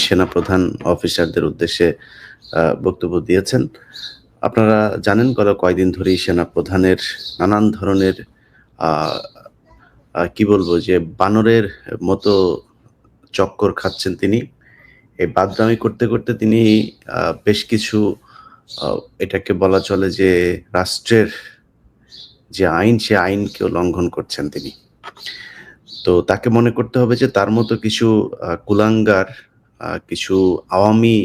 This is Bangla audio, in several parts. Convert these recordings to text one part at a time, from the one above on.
সেনাপ্রধান অফিসারদের উদ্দেশ্যে বক্তব্য দিয়েছেন। আপনারা জানেন গত কয়েকদিন ধরেই সেনাপ্রধানের নানান ধরনের আ কি বলবো যে বানরের মতো চক্কর খাচ্ছেন তিনি। এই বাদরামি করতে, করতে তিনি বেশ কিছু আ এটাকে বলা চলে যে রাষ্ট্রের যে আইন, সে আইনকেও লঙ্ঘন করছেন তিনি। তো তাকে মনে করতে হবে যে তার মতো কিছু কুলাঙ্গার, কিছু আওয়ামী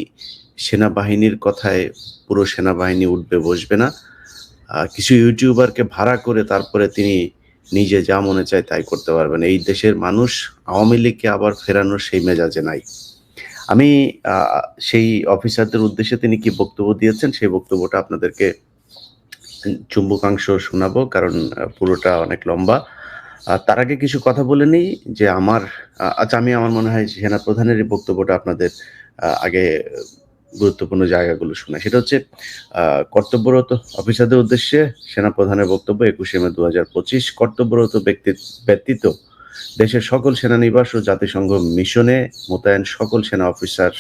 সেনাবাহিনীর কথায় পুরো সেনাবাহিনী উঠবে বসবে না। কিছু ইউটিউবারকে ভাড়া করে তারপরে তিনি নিজে যা মনে চায় তাই করতে পারবেন। এই দেশের মানুষ আওয়ামী লীগকে আবার ফেরানোর সেই মেজাজে নাই। আমি আ সেই অফিসারদের উদ্দেশ্যে তিনি কি বক্তব্য দিয়েছেন, সেই বক্তব্যটা আপনাদেরকে চুম্বকাংশ শোনাবো, কারণ পুরোটা অনেক লম্বা। তার আগে কিছু কথা বলে নিই যে আমি আমার মনে হয় সেনাপ্রধানের এই বক্তব্যটা আপনাদের আগে গুরুত্বপূর্ণ জায়গাগুলো শোনাই। সেটা হচ্ছে কর্তব্যরত অফিসারদের উদ্দেশ্যে সেনাপ্রধানের বক্তব্য ২১শে মে ২০২৫। কর্তব্যরত ব্যক্তি ব্যতীত দেশের সকল সেনানিবাস ও জাতিসংঘ মিশনে মোতায়েন সকল সেনা অফিসার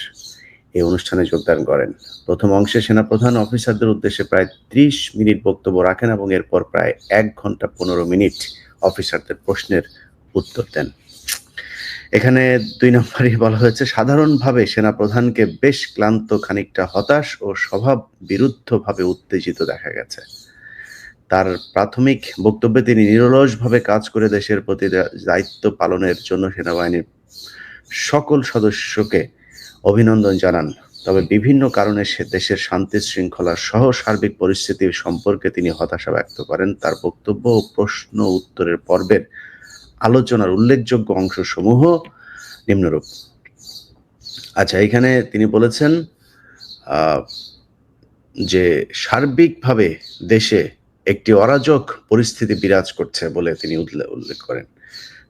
এই অনুষ্ঠানে যোগদান করেন। প্রথম অংশে সেনাপ্রধান অফিসারদের উদ্দেশ্যে প্রায় ৩০ মিনিট বক্তব্য রাখেন এবং এরপর প্রায় ১ ঘন্টা ১৫ মিনিট অফিসারদের প্রশ্নের উত্তর দেন। এখানে ২ নম্বরেই বলা হয়েছে, সাধারণভাবে সেনাপ্রধানকে বেশ ক্লান্ত, খানিকটা হতাশ ও স্বভাব বিরুদ্ধভাবে উত্তেজিত দেখা গেছে। তার প্রাথমিক বক্তব্যে তিনি নিরলসভাবে কাজ করে দেশের প্রতি দায়িত্ব পালনের জন্য সেনাবাহিনীর সকল সদস্যকে অভিনন্দন জানান। তবে বিভিন্ন কারণে দেশের শান্তি শৃঙ্খলা সহ সার্বিক পরিস্থিতি সম্পর্কে তিনি হতাশা ব্যক্ত করেন। তার বক্তব্য ও প্রশ্ন উত্তরের পর্বের আলোচনার উল্লেখযোগ্য অংশসমূহ নিম্নরূপ। আচ্ছা, এখানে তিনি বলেছেন যে সার্বিকভাবে দেশে একটি অরাজক পরিস্থিতি বিরাজ করছে বলে তিনি উল্লেখ করেন।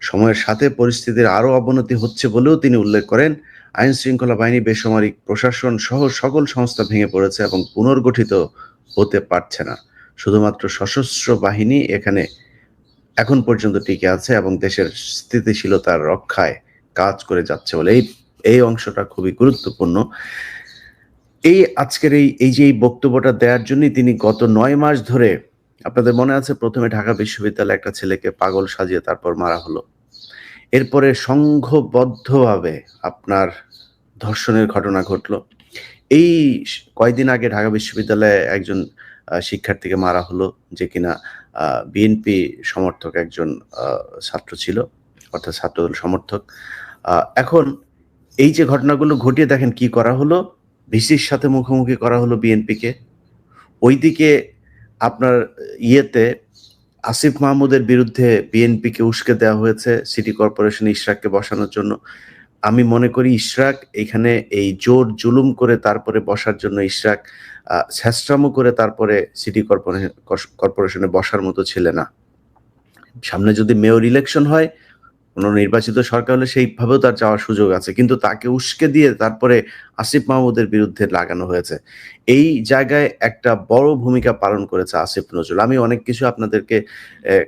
সময়ের সাথে পরিস্থিতির আরও অবনতি হচ্ছে বলেও তিনি উল্লেখ করেন। আইন শৃঙ্খলা বাহিনী, বেসামরিক প্রশাসন সহ সকল সংস্থা ভেঙে পড়েছে এবং পুনর্গঠিত হতে পারছে না। শুধুমাত্র সশস্ত্র বাহিনী এখানে এখন পর্যন্ত টিকে আছে এবং দেশের স্থিতিশীলতার রক্ষায় কাজ করে যাচ্ছে বলে এই অংশটা খুবই গুরুত্বপূর্ণ। আজকের যে বক্তব্যটা দেওয়ার জন্যই তিনি গত ৯ মাস ধরে, আপনাদের মনে আছে, প্রথমে ঢাকা বিশ্ববিদ্যালয়ে একটা ছেলেকে পাগল সাজিয়ে তারপর মারা হলো। এরপরে সংঘবদ্ধভাবে আপনার ধর্ষণের ঘটনা ঘটলো। এই কয়েকদিন আগে ঢাকা বিশ্ববিদ্যালয়ে একজন শিক্ষার্থীকে মারা হলো, যে কিনা বিএনপি সমর্থক একজন ছাত্র ছিল, অর্থাৎ ছাত্রদল সমর্থক। এখন এই যে ঘটনাগুলো ঘটিয়ে দেখেন কি করা হলো, ভিসির সাথে মুখোমুখি করা হলো বিএনপিকে। ওইদিকে আপনার আসিফ মাহমুদের বিরুদ্ধে বিএনপিকে উস্কে দেওয়া হয়েছে সিটি কর্পোরেশনে ইশরাককে বসানোর জন্য। আমি মনে করি ইশরাক এখানে এই জোর জুলুম করে তারপরে বসার জন্য ইশরাক ছ্যাঁচড়ামো করে তারপরে সিটি কর্পোরেশনে বসার মতো ছেলে না। সামনে যদি মেয়র ইলেকশন হয়, কোনো নির্বাচিত সরকার হলে সেইভাবেও তার যাওয়ার সুযোগ আছে, কিন্তু তাকে উস্কে দিয়ে তারপরে আসিফ মাহমুদের বিরুদ্ধে লাগানো হয়েছে। এই জায়গায় একটা বড় ভূমিকা পালন করেছে আসিফ নজরুল। আমি অনেক কিছু আপনাদেরকে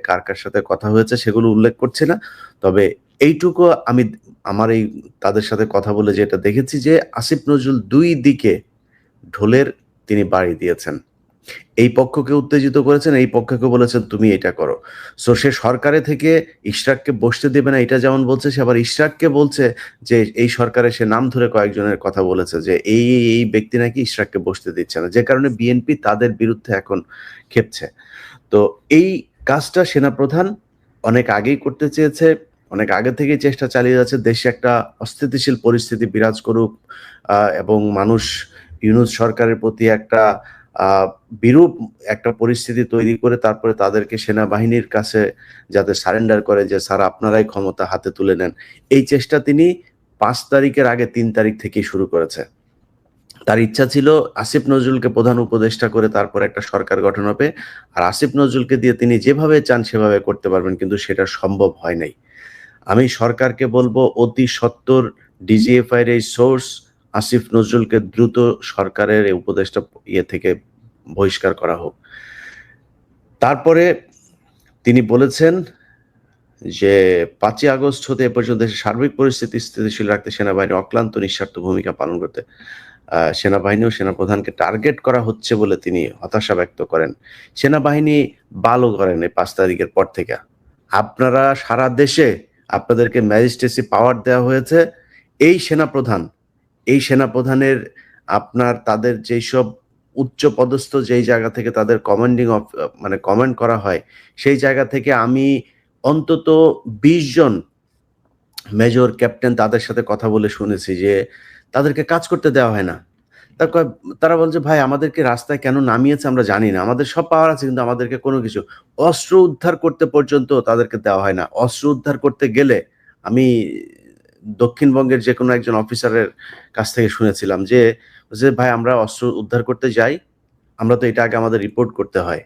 কার কার সাথে কথা হয়েছে সেগুলো উল্লেখ করছি না, তবে এইটুকু আমি আমার তাদের সাথে কথা বলে যেটা দেখেছি যে আসিফ নজরুল দুই দিকে ঢোলের তিনি বাড়ি দিয়েছেন। এই পক্ষকে উত্তেজিত করেছেন, এই পক্ষকে বলেছেন তুমি এটা করো। সো সে সরকারে থেকে ইশরাককে বসতে দেবে না, এটা যেমন বলছে, সে আবার ইশরাককে বলছে যে এই সরকারে সে নাম ধরে কয়েকজনের কথা বলেছে যে এই ব্যক্তি নাকি ইশরাককে বসতে দিচ্ছে না, যে কারণে বিএনপি তাদের বিরুদ্ধে এখন খেপছে। তো এই কাজটা সেনাপ্রধান অনেক আগেই করতে চেয়েছে, অনেক আগে থেকেই চেষ্টা চালিয়ে যাচ্ছে দেশে একটা অস্থিতিশীল পরিস্থিতি বিরাজ করুক এবং মানুষ ইউনূস সরকারের প্রতি একটা বিরূপ একটা পরিস্থিতি তৈরি করে তারপরে তাদেরকে সেনাবাহিনীর কাছে যাতে সারেন্ডার করে, যে স্যার আপনারাই ক্ষমতা হাতে তুলে নেন। এই চেষ্টা তিনি ৫ তারিখের আগে ৩ তারিখ থেকেই শুরু করেছে। তার ইচ্ছা ছিল আসিফ নজরুলকে প্রধান উপদেষ্টা করে তারপর একটা সরকার গঠন হবে, আর আসিফ নজরুলকে দিয়ে তিনি যেভাবে চান সেভাবে করতে পারবেন, কিন্তু সেটা সম্ভব হয় নাই। আমি সরকারকে বলবো অতি সত্বর ডিজিএফআই এর এই সোর্স আসিফ নজরুলকে দ্রুত সরকারের এই উপদেষ্টা থেকে বহিষ্কার করা হোক। তারপরে তিনি বলেছেন যে 5ই আগস্ট হতে এ পর্যন্ত দেশের সার্বিক পরিস্থিতি স্থিতিশীল রাখতে সেনাবাহিনী অক্লান্ত নিঃস্বার্থ ভূমিকা পালন করতে সেনাবাহিনী ও সেনাপ্রধানকে টার্গেট করা হচ্ছে বলে তিনি হতাশা ব্যক্ত করেন। সেনাবাহিনী ভালো করেন এই 5 তারিখের পর থেকে। আপনারা সারা দেশে আপনাদেরকে ম্যাজিস্ট্রেসি পাওয়ার দেওয়া হয়েছে। এই সেনাপ্রধান, এই সেনাপ্রধানের আপনার তাদের যেসব উচ্চপদস্থ যেই জায়গা থেকে তাদের কমান্ডিং মানে কমান্ড করা হয়, সেই জায়গা থেকে আমি অন্তত 20 জন মেজর, ক্যাপ্টেন তাদের সাথে কথা বলে শুনেছি যে তাদেরকে কাজ করতে দেওয়া হয় না। তারা বলছে, "ভাই আমাদেরকে রাস্তায় কেন নামিয়েছে আমরা জানি না। আমাদের সব পাওয়ার আছে কিন্তু আমাদেরকে কোনো কিছু অস্ত্র উদ্ধার করতে পর্যন্ত তাদেরকে দেওয়া হয় না।" অস্ত্র উদ্ধার করতে গেলে আমি দক্ষিণবঙ্গের যেকোনো একজন অফিসারের কাছ থেকে শুনেছিলাম যে, "ভাই আমরা অস্ত্র উদ্ধার করতে যাই, আমরা তো এটা আগে আমাদের রিপোর্ট করতে হয়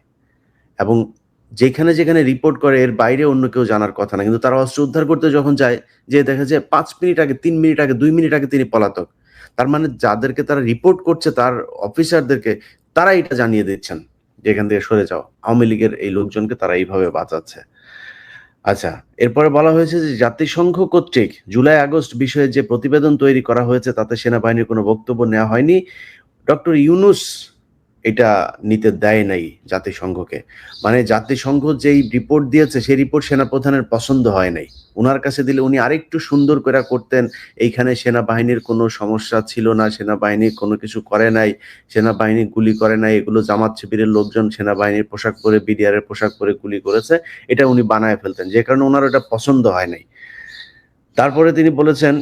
এবং যেখানে, যেখানে রিপোর্ট করে এর বাইরে অন্য কেউ জানার কথা না। কিন্তু তারা অস্ত্র উদ্ধার করতে যখন যায়, যেয়ে দেখে যে ৫ মিনিট আগে, ৩ মিনিট আগে, ২ মিনিট আগে তিনি পলাতক। তার মানে যাদেরকে তারা রিপোর্ট করছে তার অফিসারদেরকে, তারা এটা জানিয়ে দিচ্ছেন যে এখান থেকে সরে যাও। আওয়ামী লীগের এই লোকজনকে তারা এইভাবে বাঁচাচ্ছে। আচ্ছা, এরপরে বলা হয়েছে যে জাতিসংঘ কর্তৃক জুলাই-আগস্ট বিষয়ে যে প্রতিবেদন তৈরি করা হয়েছে তাতে সেনাবাহিনীর কোনো বক্তব্য নেওয়া হয়নি। ডক্টর ইউনূস এটা নিতে দেয় নাই জাতিসংঘকে। মানে জাতিসংঘ যেই রিপোর্ট দিয়েছে সেই রিপোর্ট সেনাপ্রধানের পছন্দ হয় নাই। উনার কাছে দিলে উনি আরেকটু সুন্দর কইরা করতেন। এইখানে সেনাবাহিনীর কোনো সমস্যা ছিল না, সেনাবাহিনী কোনো কিছু করে নাই, সেনাবাহিনী গুলি করে নাই, এগুলো জামাত শিবিরের লোকজন সেনাবাহিনীর পোশাক পরে, বিডিআর এর পোশাক পরে গুলি করেছে। এটা উনি বানায় ফেলতেন। যে কারণে উনার ওটা পছন্দ হয় নাই। তারপরে তিনি বলেছেন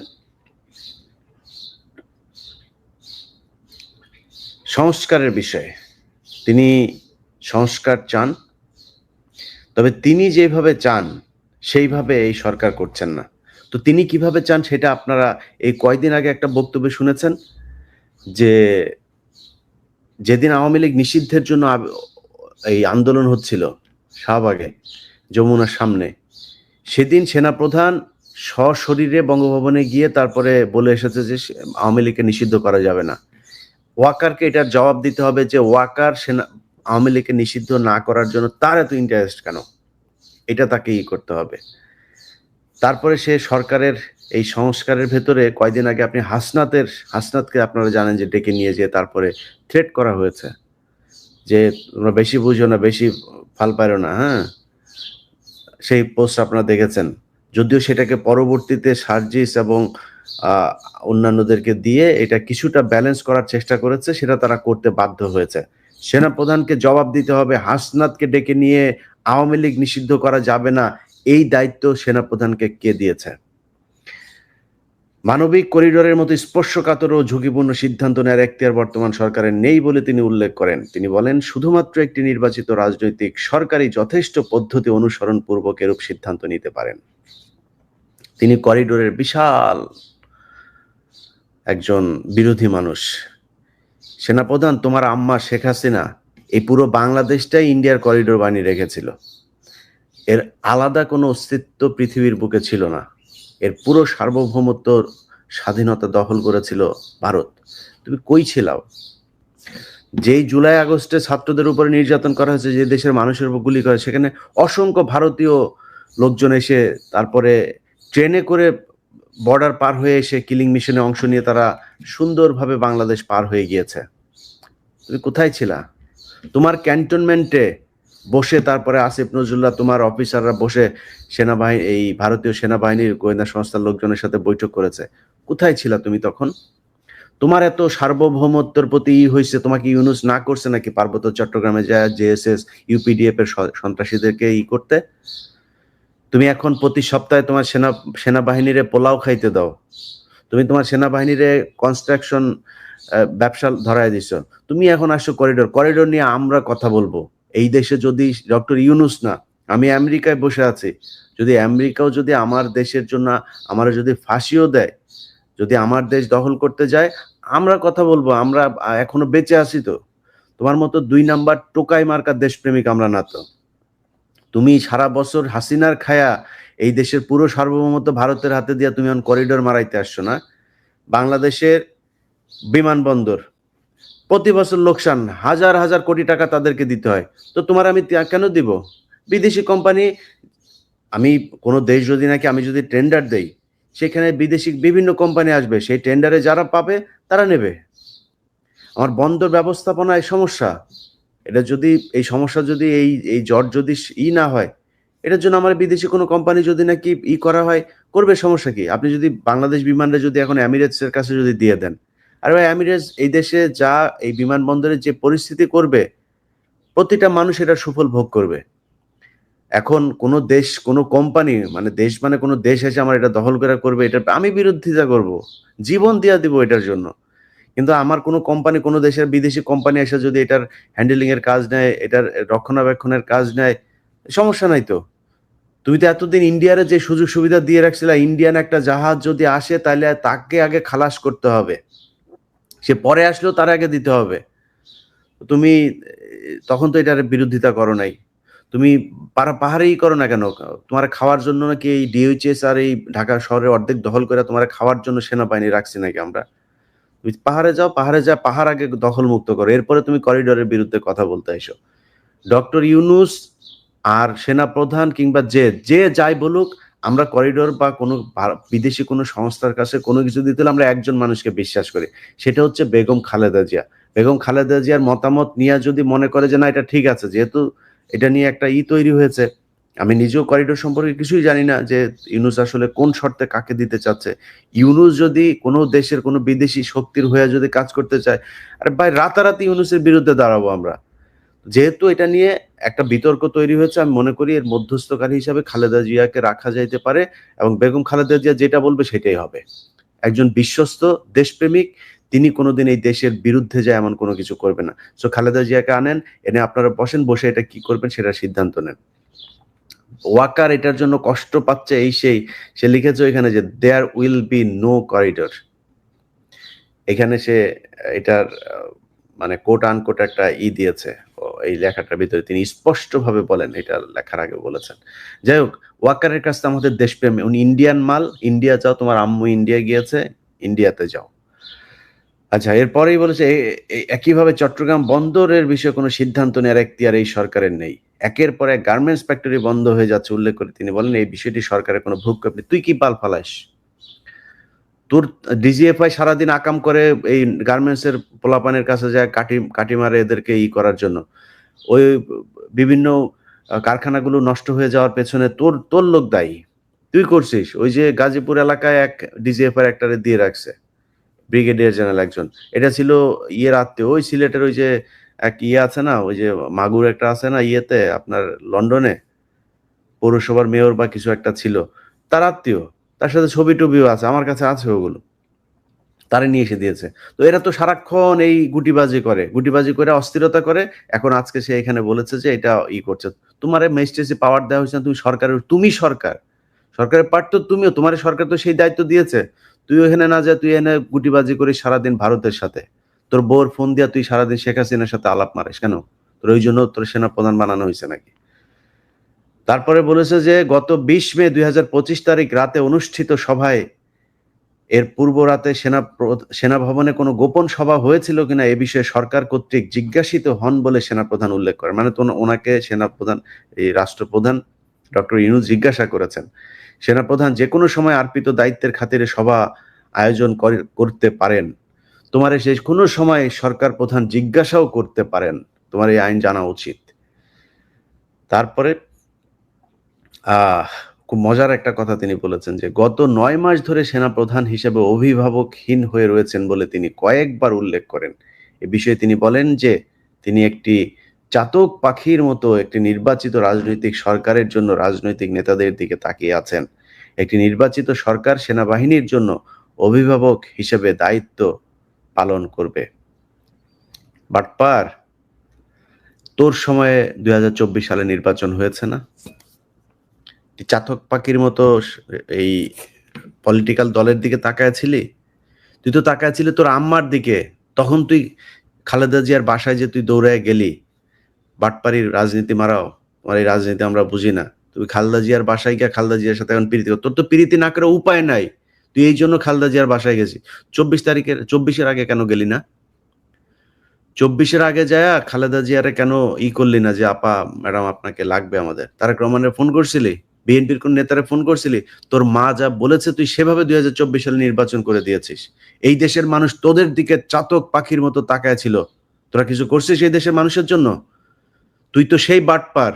সংস্কারের বিষয়ে। তিনি সংস্কার চান। তবে তিনি যেভাবে চান সেইভাবে এই সরকার করছেন না। তো তিনি কিভাবে চান সেটা আপনারা এই কয়দিন আগে একটা বক্তব্যে শুনেছেন যে, যেদিন আওয়ামী লীগ নিষিদ্ধের জন্য এই আন্দোলন হচ্ছিল শাহবাগে, যমুনার সামনে, সেদিন সেনাপ্রধান সশরীরে বঙ্গভবনে গিয়ে তারপরে বলে এসেছে যে আওয়ামী লীগকে নিষিদ্ধ করা যাবে না। ওয়াকারকে এটার জবাব দিতে হবে যে ওয়াকার আওয়ামী লীগকে নিষিদ্ধ না করার জন্য তার এত ইন্টারেস্ট কেন? এটা তাকেই করতে হবে। তারপরে সে সরকারের এই সংস্কারের ভেতরে কয়দিন আগে আপনি হাসনাতকে আপনারা জানেন যে ডেকে নিয়ে যেয়ে তারপরে থ্রেট করা হয়েছে যে, "তোমরা বেশি বুঝো না, বেশি ফাল পাইরো না," হ্যাঁ? সেই পোস্ট আপনারা দেখেছেন। যদিও সেটাকে পরবর্তীতে সার্জিস এবং আ অন্যান্যদেরকে দিয়ে এটা কিছুটা ব্যালেন্স করার চেষ্টা করেছে, সেটা তারা করতে বাধ্য হয়েছে। সেনাপ্রধানকে জবাব দিতে হবে, হাসনাতকে ডেকে নিয়ে আওয়ামী লীগ নিষিদ্ধ করা যাবে না, এই দায়িত্ব সেনাপ্রধানকে কে দিয়েছে? মানবিক করিডোরের মতো স্পর্শকাতর ও ঝুঁকিপূর্ণ সিদ্ধান্ত নেওয়ার এখতিয়ার বর্তমান সরকারের নেই বলে তিনি উল্লেখ করেন। তিনি বলেন, শুধুমাত্র একটি নির্বাচিত রাজনৈতিক সরকারই যথেষ্ট পদ্ধতি অনুসরণ পূর্বক এরূপ সিদ্ধান্ত নিতে পারেন। তিনি করিডোরের বিশাল একজন বিরোধী মানুষ। সেনাপ্রধান, তোমার আম্মা শেখ হাসিনা এই পুরো বাংলাদেশটাই ইন্ডিয়ার করিডোর বানিয়ে রেখেছিল। এর আলাদা কোনো অস্তিত্ব পৃথিবীর বুকে ছিল না। এর পুরো সার্বভৌমত্ব, স্বাধীনতা দখল করেছিল ভারত। তুমি কই ছিলাও? যেই জুলাই আগস্টে ছাত্রদের উপরে নির্যাতন করা হয়েছে, যে দেশের মানুষের উপর গুলি করে, সেখানে অসংখ্য ভারতীয় লোকজন এসে তারপরে ট্রেনে করে বর্ডার পার হয়ে এসে কিলিং মিশনে অংশ নিয়ে তারা সুন্দরভাবে বাংলাদেশ পার হয়ে গিয়েছে। তুমি কোথায় ছিলা? তোমার ক্যান্টনমেন্টে বসে তারপরে আসিফ নজরুল্লাহ, তোমার অফিসাররা বসে সেনাবাহিনী, এই ভারতীয় সেনাবাহিনীর গোয়েন্দা সংস্থার লোকজনের সাথে বৈঠক করেছে। কোথায় ছিলা তুমি তখন? তোমার এত সার্বভৌমত্বের প্রতি হইছে, তোমাকে ইউনূস না করছে নাকি পার্বত্য চট্টগ্রামে যায় জেএসএস, ইউপিডিএফ এর সন্ত্রাসীদেরকে করতে? তুমি এখন প্রতি সপ্তাহে তোমার সেনাবাহিনীরে পোলাও খাইতে দাও। তুমি তোমার সেনাবাহিনীরে কনস্ট্রাকশন ব্যবসা ধরায় দিছ। তুমি এখন আসছো করিডোর নিয়ে আমরা কথা বলবো। এই দেশে যদি ডক্টর ইউনূস না, আমি আমেরিকায় বসে আছি, যদি আমেরিকাও যদি আমার দেশের জন্য আমারে যদি ফাঁসিও দেয়, যদি আমার দেশ দখল করতে যায়, আমরা কথা বলবো। আমরা এখনো বেঁচে আছি তো। তোমার মতো ২ নাম্বার টোকাই মার্কা দেশপ্রেমিক আমরা না তো। তুমি সারা বছর হাসিনার খায়া এই দেশের পুরো সার্বভৌমত্ব ভারতের হাতে দিয়া তুমি এখন করিডোর মারাইতে আসছো না? বাংলাদেশের বিমানবন্দর প্রতি বছর লোকসান, হাজার হাজার কোটি টাকা তাদেরকে দিতে হয়। তো তোমার আমি কেন দিব? বিদেশি কোম্পানি আমি কোনো দেশ যদি নাকি আমি যদি টেন্ডার দেই, সেখানে বিদেশি বিভিন্ন কোম্পানি আসবে, সেই টেন্ডারে যারা পাবে তারা নেবে। আমার বন্দর ব্যবস্থাপনায় সমস্যা, এটা যদি এই সমস্যা যদি এই জট যদি না হয়, এটার জন্য আমার বিদেশি কোনো কোম্পানি যদি নাকি করা হয়, করবে, সমস্যা কি? আপনি যদি বাংলাদেশ বিমানটা যদি এখন এমিরেটস এর কাছে যদি দিয়ে দেন, আর ভাই এমিরেটস এই দেশে যা এই বিমানবন্দরের যে পরিস্থিতি করবে, প্রতিটা মানুষ এটার সুফল ভোগ করবে। এখন কোনো দেশ কোনো কোম্পানি মানে দেশ মানে কোনো দেশ এসে আমার এটা দখল করে করবে, এটা আমি বিরোধিতা করব, জীবন দিয়া দিব এটার জন্য। কিন্তু আমার কোনো কোম্পানি কোনো দেশের বিদেশি কোম্পানি এসে যদি এটার হ্যান্ডেলিং এর কাজ নেয়, এটার রক্ষণাবেক্ষণের কাজ নেয়, সমস্যা নাই তো। তুমি তো এতদিন ইন্ডিয়ারে যে সুযোগ সুবিধা দিয়ে রাখছিলে, ইন্ডিয়ান একটা জাহাজ যদি আসে তাহলে তাকে আগে খালাস করতে হবে, সে পরে আসলেও তার আগে দিতে হবে। তুমি তখন তো এটার বিরোধিতা করো নাই। তুমি পাহাড়েই করো না কেন? তোমার খাওয়ার জন্য নাকি এই ডিএইচএস আর এই ঢাকা শহরের অর্ধেক দখল করে তোমার খাওয়ার জন্য সেনাবাহিনী রাখছি নাকি আমরা? তুমি পাহাড়ে যাও, পাহাড়ে যা পাহাড় আগে দখল মুক্ত করো, এরপরে তুমি করিডোরের বিরুদ্ধে কথা বলতে এসো। ডক্টর ইউনুস আর সেনাপ্রধান কিংবা যে যাই বলুক, আমরা করিডোর বা কোনো বিদেশি কোনো সংস্থার কাছে কোনো কিছু দিতে হলে আমরা একজন মানুষকে বিশ্বাস করি, সেটা হচ্ছে বেগম খালেদা জিয়া। বেগম খালেদা জিয়ার মতামত নিয়ে যদি মনে করে যে না এটা ঠিক আছে, যেহেতু এটা নিয়ে একটা তৈরি হয়েছে, আমি নিজেও করিডোর সম্পর্কে কিছুই জানি না যে ইউনুস আসলে কোন শর্তে কাকে দিতে চাচ্ছে। ইউনুস যদি কোনো দেশের কোনো বিদেশি শক্তির হয়ে যদি কাজ করতে চায়, আরে ভাই রাতারাতি ইউনুসের বিরুদ্ধে দাঁড়াবো আমরা। যেহেতু এটা নিয়ে একটা বিতর্ক তৈরি হয়েছে, আমি মনে করি এর মধ্যস্থকারী হিসাবে খালেদা জিয়াকে রাখা যাইতে পারে, এবং বেগম খালেদা জিয়া যেটা বলবে সেটাই হবে। একজন বিশ্বস্ত দেশপ্রেমিক, তিনি কোনোদিন এই দেশের বিরুদ্ধে যায় এমন কোনো কিছু করবে না। সো খালেদা জিয়াকে আনেন, এনে আপনারা বসেন, বসে এটা কি করবেন সেটা সিদ্ধান্ত নেন। ওয়াকার এটার জন্য কষ্ট পাচ্ছে, সে লিখেছে এখানে যে there will be no corridor. এখানে সে এটার মানে কোট আনকোট একটা দিয়েছে এই লেখাটার ভিতরে, তিনি স্পষ্টভাবে বলেন, এটা লেখার আগে বলেছেন। যাই হোক, ওয়াকারের কাছে আমাদের দেশপ্রেম, উনি ইন্ডিয়ান মাল, ইন্ডিয়া যাও, তোমার আম্মু ইন্ডিয়া গিয়েছে, ইন্ডিয়াতে যাও। আচ্ছা, এরপরেই বলেছে একইভাবে চট্টগ্রাম বন্দরের বিষয়ে কোনো সিদ্ধান্ত নেওয়ার এখতিয়ার এই সরকারের নেই। একের পর এক গার্মেন্টস ফ্যাক্টরি বন্ধ হয়ে যাচ্ছে উল্লেখ করে তিনি বলেন এই বিষয়টি সরকারের কোনো ভ্রুক্ষেপ নেই। তুই কি পাল ফালাস? তোর ডিজিএফআই সারাদিন আকাম করে এই গার্মেন্টস এর পোলাপানের কাছে যায়, কাটি মারে এদেরকে করার জন্য। ওই বিভিন্ন কারখানাগুলো নষ্ট হয়ে যাওয়ার পেছনে তোর লোক দায়ী, তুই করছিস। ওই যে গাজীপুর এলাকায় এক ডিজিএফআই একটারে দিয়ে রাখছে, ব্রিগেডিয়ার জেনারেল একজন, এটা ছিল আত্মীয়, ওই সিলেটের ওই যে এক আছে না, ওই যে মাগুর একটা আছে না আপনার লন্ডনে, পৌরসভার মেয়র বা কিছু একটা ছিল, তার আত্মীয়, তার সাথে ছবি টবিও আছে, আমার কাছে আছে ওগুলো, তারে নিয়ে এসে দিয়েছে। তো এরা তো সারাক্ষণ এই গুটিবাজি করে অস্থিরতা করে। এখন আজকে সে এখানে বলেছে যে এটা করছে। তোমার ম্যাজিস্ট্রেসি পাওয়ার দেওয়া হয়েছে না, তুমি সরকারের পার্ট তো তুমিও, তোমার সরকার তো সেই দায়িত্ব দিয়েছে। তুই ওখানে না যা, তুই এনে গুটিবাজি করে সারাদিন ভারতের সাথে, তোর বউর ফোন দিয়া তুই সারাদিন শেখ হাসিনার সাথে আলাপ মারিস কেন? তোর ওই জন্য তোর সেনা প্রধান বানানো হয়েছে নাকি? তারপরে বলেছে যে গত 20 মে 2025 তারিখ রাতে অনুষ্ঠিত সভায়, এর পূর্ব রাতে সেনা ভবনে কোনো গোপন সভা হয়েছিল কিনা এ বিষয়ে সরকার কর্তৃক জিজ্ঞাসিত হন বলে সেনাপ্রধান উল্লেখ করে। মানে তো ওনাকে সেনাপ্রধান, এই রাষ্ট্রপ্রধান ডক্টর ইউনূস জিজ্ঞাসা করেছেন, সেনাপ্রধান যে কোনো সময় অর্পিত দায়িত্বের খাতিরে সভা আয়োজন করতে পারেন, তোমার শেষ কোনো সময় সরকার প্রধান জিজ্ঞাসাও করতে পারেন, তোমার এই আইন জানা উচিত। তারপরে খুব মজার একটা কথা তিনি বলেছেন যে গত 9 মাস ধরে সেনাপ্রধান হিসেবে অভিভাবকহীন হয়ে রয়েছেন বলে তিনি কয়েকবার উল্লেখ করেন। এ বিষয়ে তিনি বলেন যে তিনি একটি চাতক পাখির মতো একটি নির্বাচিত রাজনৈতিক সরকারের জন্য রাজনৈতিক নেতাদের দিকে তাকিয়ে আছেন। একটি নির্বাচিত সরকার সেনাবাহিনীর জন্য অভিভাবক হিসেবে দায়িত্ব পালন করবে। বাটপার, তোর সময়ে 2024 সালে নির্বাচন হয়েছে না? চাতক পাখির মতো এই পলিটিক্যাল দলের দিকে তাকায়াছিলি? তুই তো তাকায়াছিলি তোর আম্মার দিকে। তখন তুই খালেদা জিয়ার বাসায় যে তুই দৌড়ায় গেলি, বাটপাড়ির রাজনীতি মারাও, তোমার এই রাজনীতি আমরা বুঝি না। তুই খালেদা জিয়ার বাসায় গিয়ে খালেদা জিয়ার সাথে এখন প্রীতি কর, তোর তো প্রীতি না করে উপায় নাই, তুই এই জন্য খালেদা জিয়ার বাসায় গেছি। 24-এর আগে কেন গেলি না? 24-এর আগে যায় খালেদা জিয়ারে কেন করলি না যে আপা ম্যাডাম আপনাকে লাগবে আমাদের? তারেক রহমানের ফোন করছিলি? বিএনপির কোন নেতারে ফোন করছিলি? তোর মা যা বলেছে তুই সেভাবে 2024 সালে নির্বাচন করে দিয়েছিস। এই দেশের মানুষ তোদের দিকে চাতক পাখির মতো তাকায় ছিল। তোরা কিছু করছিস এই দেশের মানুষের জন্য? তুই তো সেই বাটপার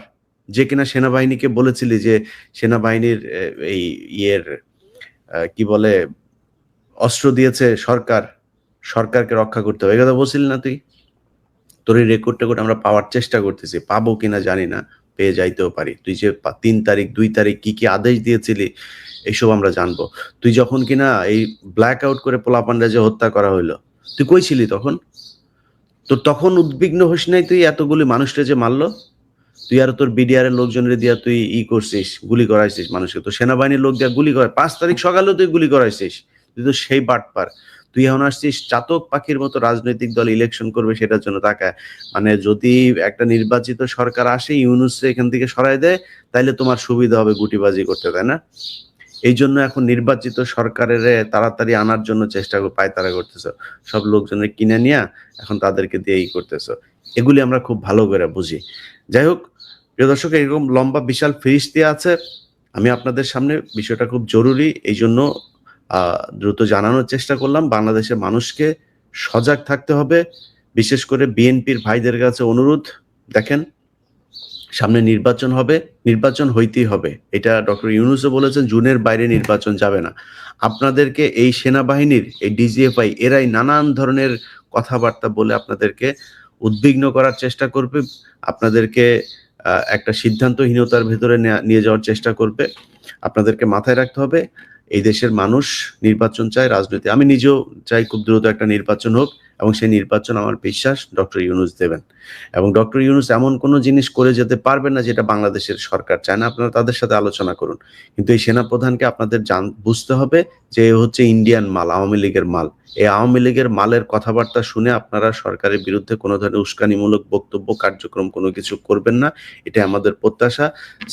যে কিনা সেনাবাহিনীকে বলেছিলি যে সেনাবাহিনীর এই ইয়ের কি বলে অস্ত্র দিয়েছে সরকার, সরকারকে রক্ষা করতে হবে। এই কথা বলছিলি না তুই? তোর এই রেকর্ড টেকর্ড আমরা পাওয়ার চেষ্টা করতেছি, পাবো কিনা জানি না, পেয়ে যাইতেও পারি। তুই যে 3 তারিখ 2 তারিখ কি কি আদেশ দিয়েছিলি এইসব আমরা জানবো। তুই যখন কিনা এই ব্ল্যাক আউট করে পোলাপানরা যে হত্যা করা হইলো, তুই কই ছিলি তখন? তোর তখন উদ্বিগ্ন হইস নাই তুই এতগুলি মানুষকে যে মারলো? তুই আর তোর বিডিআর এর লোকজনের দিয়া তুই করছিস, গুলি করাইছিস মানুষকে। তো সেনাবাহিনীর লোক দিয়া গুলি করে 5 তারিখ সকালেও তুই গুলি করাইছিস। তুই তো সেই বাটপার। তুই এখন আসছিস চাতক পাখির মতো রাজনৈতিক দল ইলেকশন করবে সেটার জন্য তাকায়। মানে যদি একটা নির্বাচিত সরকার আসে ইউনূসকে এখান থেকে সরায় দেয় তাইলে তোমার সুবিধা হবে গুটিবাজি করতে, তাই না? এই জন্য এখন নির্বাচিত সরকারের তাড়াতাড়ি আনার জন্য চেষ্টা পায়তারা করতেছ। সব লোকজনের কিনে নিয়ে এখন তাদেরকে দিয়ে করতেছ। এগুলি আমরা খুব ভালো করে বুঝি। যাই হোক, প্রিয় দর্শক, এরকম লম্বা বিশাল ফিরিস্তি আছে। আমি আপনাদের সামনে বিষয়টা খুব জরুরি এই জন্য দ্রুত জানানোর চেষ্টা করলাম। বাংলাদেশের মানুষকে সজাগ থাকতে হবে। বিশেষ করে বিএনপির ভাইদের কাছে অনুরোধ, দেখেন সামনে নির্বাচন হবে, নির্বাচন হইতেই হবে। এটা ডক্টর ইউনূসও বলেছেন, জুনের বাইরে নির্বাচন যাবে না। আপনাদেরকে এই সেনাবাহিনীর এই ডিজিএফআই এরাই নানান ধরনের কথাবার্তা বলে আপনাদেরকে উদ্বিগ্ন করার চেষ্টা করবে, আপনাদেরকে একটা সিদ্ধান্তহীনতার ভেতরে নিয়ে যাওয়ার চেষ্টা করবে। আপনাদেরকে মাথায় রাখতে হবে এই দেশের মানুষ নির্বাচন চায়, রাজনীতি। আমি নিজেও চাই খুব দ্রুত একটা নির্বাচন হোক এবং সেই নির্বাচন আমার বিশ্বাস ডক্টর ইউনূস দেবেন। এবং ডক্টর ইউনূস এমন কোনো জিনিস করে যেতে পারবেন না যেটা বাংলাদেশের সরকার চায় না। আপনারা তাদের সাথে আলোচনা করুন। কিন্তু এই সেনাপ্রধানকে আপনাদের বুঝতে হবে যে এ হচ্ছে ইন্ডিয়ান মাল, আওয়ামী লীগের মাল। এই আওয়ামী লীগের মালের কথাবার্তা শুনে আপনারা সরকারের বিরুদ্ধে কোনো ধরনের উস্কানিমূলক বক্তব্য, কার্যক্রম কোনো কিছু করবেন না। এটা আমাদের প্রত্যাশা।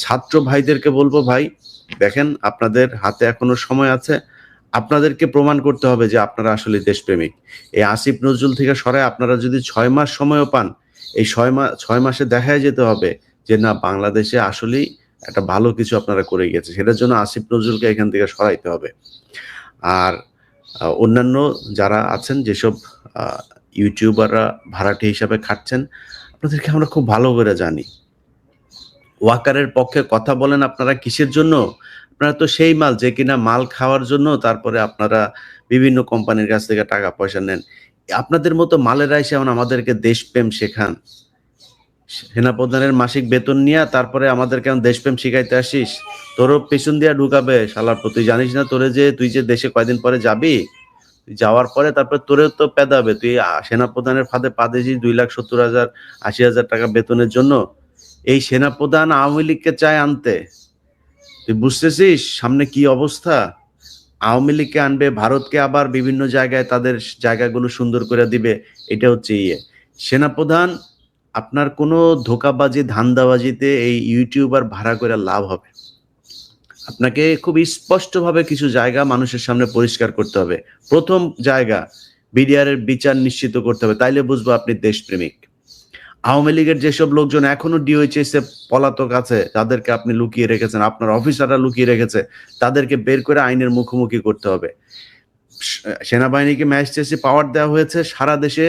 ছাত্র ভাইদেরকে বলবো, ভাই দেখেন আপনাদের হাতে এখনো সময় আছে। আপনাদেরকে প্রমাণ করতে হবে যে আপনারা আসলে দেশপ্রেমিক। এই আসিফ নজরুল থেকে সরায় আপনারা যদি 6 মাস সময়ও পান, এই 6 মাসে দেখায় যেতে হবে যে না, বাংলাদেশে আসলেই একটা ভালো কিছু আপনারা করে গেছে। সেটার জন্য আসিফ নজরুলকে এখান থেকে সরাইতে হবে। আর অন্যান্য যারা আছেন, যেসব ইউটিউবাররা ভাড়াটে হিসাবে খাটছেন, আপনাদেরকে আমরা খুব ভালো করে জানি। ওয়াকারের পক্ষে কথা বলেন আপনারা কিসের জন্য? আপনারা তো সেই মাল যে কিনা মাল খাওয়ার জন্য তারপরে আপনারা বিভিন্ন কোম্পানির কাছ থেকে টাকা পয়সা নেন। আপনাদের মতো মালেরা এসে এখন আমাদেরকে দেশপ্রেম শেখান। সেনাপ্রধানের মাসিক বেতন নিয়ে তারপরে আমাদের কেমন দেশপ্রেম শিখাইতে আসিস? তোরও পেছন দিয়া ঢুকাবে শালার। তুই জানিস না তুই যে দেশে কয়দিন পরে যাবি? যাওয়ার পরে তারপরে তোরেও তো পেদাবে। তুই সেনাপ্রধানের ফাঁদে পা দিয়েছিস 2,70,000 80,000 টাকা বেতনের জন্য। এই সেনাপ্রধান আওয়ামী লীগকে চায় আনতে। তুই বুঝতেছিস সামনে কি অবস্থা? আওয়ামী লীগকে আনবে, ভারতকে আবার বিভিন্ন জায়গায় তাদের জায়গাগুলো সুন্দর করে দিবে। এটা হচ্ছে সেনাপ্রধান। আপনার কোনো ধোঁকাবাজি ধান্দাবাজিতে এই ইউটিউবার ভাড়া করে লাভ হবে? আপনাকে খুব স্পষ্টভাবে কিছু জায়গা মানুষের সামনে পরিষ্কার করতে হবে। প্রথম জায়গা, বিডিআর এর বিচার নিশ্চিত করতে হবে, তাইলে বুঝবো আপনি দেশপ্রেমিক। আওয়ামী লীগের যেসব লোকজন এখনো ডিওএইচএস এ পলাতক আছে, যাদেরকে আপনি লুকিয়ে রেখেছেন, আপনার অফিসাররা লুকিয়ে রেখেছে, তাদেরকে বের করে আইনের মুখোমুখি করতে হবে। সেনাবাহিনীকে ম্যাজিস্ট্রেসি পাওয়ার দেওয়া হয়েছে, সারা দেশে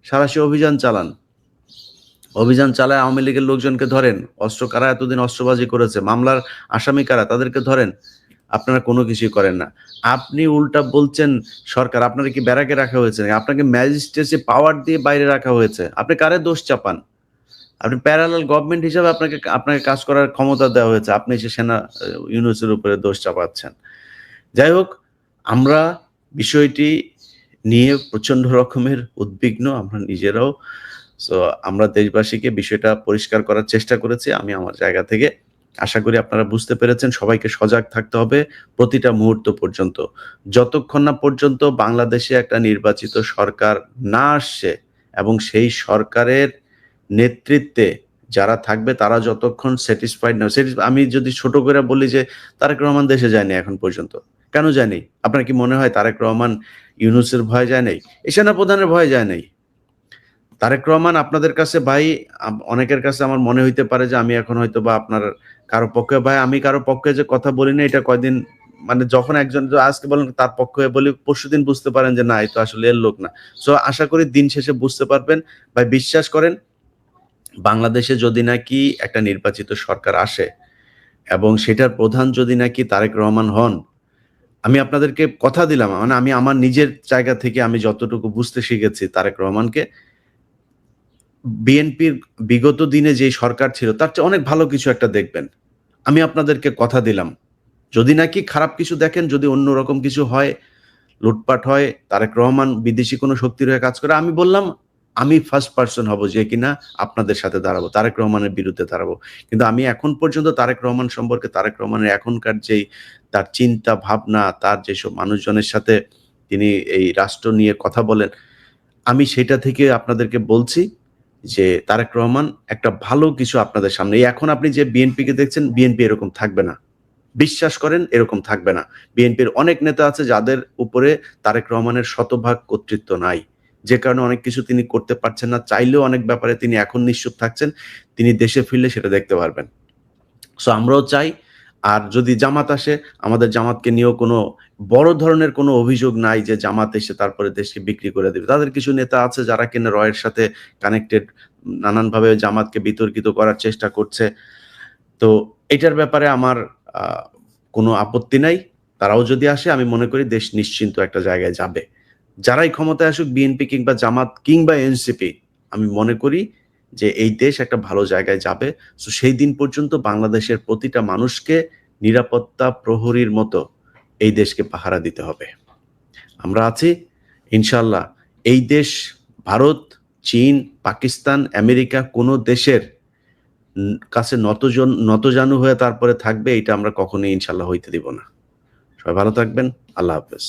সাঁড়াশি অভিযান চালান। অভিযান চালায় আওয়ামী লীগের লোকজনকে ধরেন। অস্ত্র কারা এতদিন অস্ত্রবাজি করেছে, মামলার আসামি কারা, তাদেরকে ধরেন। আপনারা কোনো কিছুই করেন না। আপনি উল্টা বলছেন সরকার। আপনারা কি ব্যারাকে রাখা হয়েছে? আপনাকে ম্যাজিস্ট্রেসি পাওয়ার দিয়ে বাইরে রাখা হয়েছে। আপনি কারে দোষ চাপান? আপনি প্যারালাল গভর্নমেন্ট হিসাবে আপনাকে কাজ করার ক্ষমতা দেওয়া হয়েছে। আপনি এসে সেনা ইউনূসের উপরে দোষ চাপাচ্ছেন। যাই হোক, আমরা বিষয়টি নিয়ে প্রচন্ড রকমের উদ্বিগ্ন আমরা নিজেরাও। সো আমরা দেশবাসীকে বিষয়টা পরিষ্কার করার চেষ্টা করেছি আমি আমার জায়গা থেকে। আশা করি আপনারা বুঝতে পেরেছেন। সবাইকে সজাগ থাকতে হবে প্রতিটা মুহূর্ত পর্যন্ত। যতক্ষণ না পর্যন্ত বাংলাদেশে একটা নির্বাচিত সরকার না আসছে এবং সেই সরকারের নেতৃত্বে যারা থাকবে তারা যতক্ষণ স্যাটিসফাইড না, আমি যদি ছোট করে বলি যে তারেক রহমান দেশে যায়নি এখন পর্যন্ত। কেন যায়নি? আপনার কি মনে হয় তারেক রহমান ইউনূসের ভয়ে যায় নাই? এই সেনাপ্রধানের ভয়ে যায় নাই। তারেক রহমান আপনাদের কাছে ভাই, অনেকের কাছে আমার মনে হইতে পারে যে আমি এখন হয়তো বা আপনার কারো পক্ষে ভাই, আমি কারো পক্ষে যে কথা বলি না এটা কয়দিন, মানে যখন একজন আজকে বলেন তার পক্ষে বলি, পরশুদিন বুঝতে পারেন যে না এই তো আসলে এর লোক না। সো আশা করি দিন শেষে বুঝতে পারবেন। ভাই বিশ্বাস করেন, বাংলাদেশে যদি নাকি একটা নির্বাচিত সরকার আসে এবং সেটার প্রধান যদি নাকি তারেক রহমান হন, আমি আপনাদেরকে কথা দিলাম, মানে আমি আমার নিজের জায়গা থেকে আমি যতটুকু বুঝতে শিখেছি তারেক রহমানকে, বিএনপির বিগত দিনে যে সরকার ছিল তার চেয়ে অনেক ভালো কিছু একটা দেখবেন। আমি আপনাদেরকে কথা দিলাম। যদি নাকি খারাপ কিছু দেখেন, যদি অন্যরকম কিছু হয়, লুটপাট হয়, তারেক রহমান বিদেশি কোনো শক্তির হয়ে কাজ করে, আমি বললাম আমি ফার্স্ট পারসন হব যে কিনা আপনাদের সাথে দাঁড়াবো, তারেক রহমানের বিরুদ্ধে দাঁড়াবো। কিন্তু আমি এখন পর্যন্ত তারেক রহমান সম্পর্কে, তারেক রহমানের এখনকার যেই তার চিন্তা ভাবনা, তার যেসব মানুষজনের সাথে তিনি এই রাষ্ট্র নিয়ে কথা বলেন, আমি সেটা থেকে আপনাদেরকে বলছি যে তারেক রহমান একটা ভালো কিছু আপনাদের সামনে, এই এখন আপনি যে বিএনপিকে দেখছেন, বিএনপি এরকম থাকবে না। বিশ্বাস করেন এরকম থাকবে না। বিএনপির অনেক নেতা আছে যাদের উপরে তারেক রহমানের শতভাগ কর্তৃত্ব নাই। যে কারণে অনেক কিছু তিনি করতে পারছেন না। চাইলেও অনেক ব্যাপারে তিনি এখন নিশ্চুপ থাকছেন। তিনি দেশে ফিরলে সেটা দেখতে পারবেন। সো আমরাও চাই, আর যদি জামাত আসে, আমাদের জামাতকে নিয়েও কোনো বড় ধরনের কোনো অভিযোগ নাই যে জামাত এসে তারপরে দেশকে বিক্রি করে দেবে। তাদের কিছু নেতা আছে যারা কিনা রয়ের সাথে কানেক্টেড, নানানভাবে জামাতকে বিতর্কিত করার চেষ্টা করছে। তো এটার ব্যাপারে আমার আ কোনো আপত্তি নাই। তারাও যদি আসে আমি মনে করি দেশ নিশ্চিন্ত একটা জায়গায় যাবে। যারাই ক্ষমতায় আসুক, বিএনপি কিংবা জামাত কিংবা এনসিপি, আমি মনে করি যে এই দেশ একটা ভালো জায়গায় যাবে। সো সেই দিন পর্যন্ত বাংলাদেশের প্রতিটা মানুষকে নিরাপত্তা প্রহরীর মতো এই দেশকে পাহারা দিতে হবে। আমরা আছি ইনশাআল্লাহ। এই দেশ ভারত, চীন, পাকিস্তান, আমেরিকা কোনো দেশের কাছে নতজানু হয়ে তারপরে থাকবে, এটা আমরা কখনোই ইনশাআল্লাহ হইতে দিব না। সবাই ভালো থাকবেন। আল্লাহ হাফেজ।